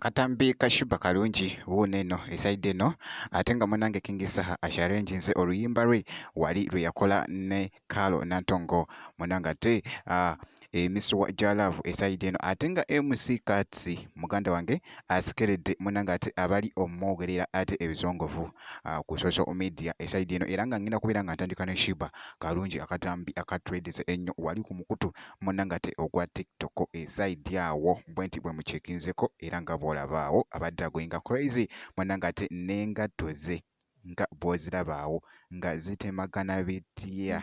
akatambi kashuba kalungi wuuno eno esaidi eno ate nga munange King Saha asharenjinze oluyimba lwe wali lwe yakola ne Kalo Nantongo munange ate emisuwa gya love esaidi eno ate nga MC Katsi muganda wange asikeredde munange ate abali omwogerera ate ebisongovu ku social media esaidi eno era nga ngenda kubeera nga ntandika ne Shiba kalungi akatambi akatwedize ennyo wali ku mukutu munange ate ogwa TikTok esaidi awo bwenti bwe mucekinzeko era nga bwolabaawo abadde agoyinga crazy munange ate n'engatto ze nga bw'ozirabaawo nga zitemagana bitya.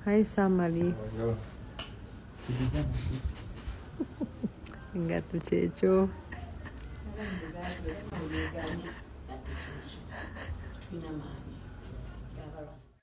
Hai Samali. Engatto kyekyo.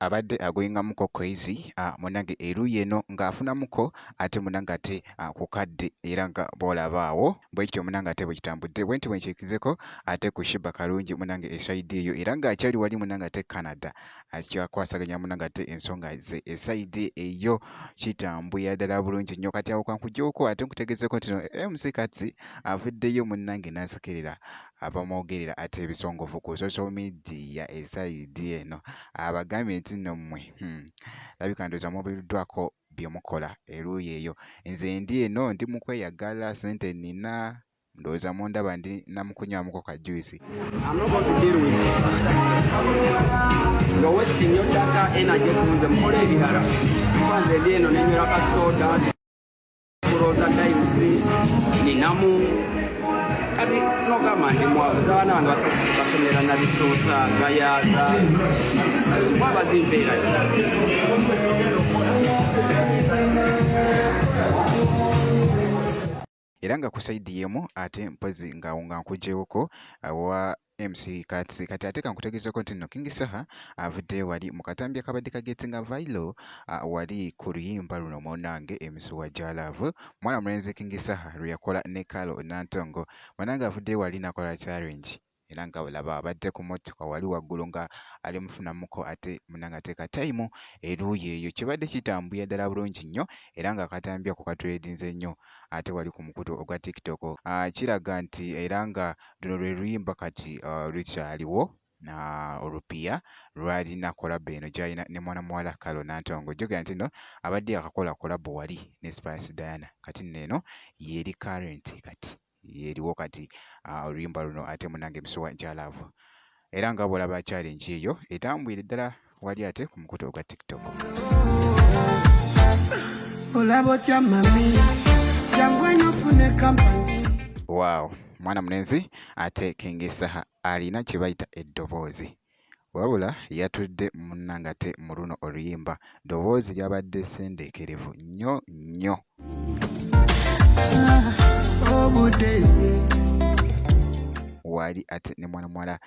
Abadde agoyingamuko crazy munange eruyi eno ng'afunamuko ate munange ate ku kadde era nga bwolabaawo bwekityo munange ate bwekitambudde bwenti bwenkikizeko ate ku Shiba kalungi munange esaidi eyo era ng'akyali wali munange ate Canada akyakwasaganya munange ate ensonga ze esaidi eyo kitambulira ddala bulungi nnyo kati awo kankuggyeko ate nkutegeezeko nti no MC Katsi avuddeyo munange n'asekerera abamwogerera ate ebisongovu ku social media esaidi eno abagambye nti nno mmwe labika ndowooza mubiruddwako bye mukola eruuyi eyo nze ndi eno ndi mu kweyagala sente nina ndowooza mundaba ndi namukunywamuko ka juice. Nga wasting your data energy kunze mukole ebirala kwanze ndi eno nenywera kasoda kuroza dayuzi ninamu kati nogamba ndi mwabuza abaana bange basomera nabisuusa gayaza mwabazimbeera era nga ku saidi yemu ate mpozi ng'awo nga nkugyewoko wa MC Katsi kati ate kankutegeezeko nti nno King Saha avuddeyo wali mu katambi akabadde kagettinga vailo wali ku luyimba luno munange emisuwa gya love mwana mulenzi King Saha lwe yakola ne Kalo Nantongo munange avuddeyo wali nakola challenge era nga olaba abadde ku motoka wali waggulu nga ali mufunamuko ate munange ate kataimu eruuyi eyo kibadde kitambulira ddala bulungi nnyo era nga akatambi ako katredinze nnyo ate wali ku mukutu ogwa TikTok kiraga nti era nga luno lwe luyimba kati lukyaliwo olupiya lwalina kolabo eno gy'alina ne mwana muwala Kalo Nantongo jjukira nti nno abadde akakola kolabo wali ne Spice Diana kati nno eno yeri current kati yeriwo kati oluyimba luno ate munange emisuwa gya love era nga bwolaba challenge eyo etambwire ddala wali ate ku mukutu ogwa TikTok. Olabo tya mami jangwe nofune kampani. Wow, mwana mulenzi ate King Saha alina kye bayita eddoboozi wabula yatudde munange ate mu luno oluyimba ddoboozi lyabadde sendeekerevu nnyo nnyo. Wali ate ne mwana muwala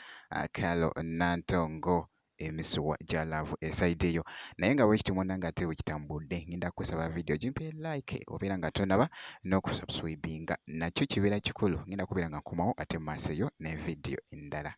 Kalo Nantongo emisuwa gya love esaidi eyo naye nga bwekiti munange ate bwekitambudde ngenda kusaba video gimpe like obeera nga tonaba n'okusubscribinga nakyo kibeera kikulu ngenda kubeera nga nkomawo ate mu maaso eyo ne video endala.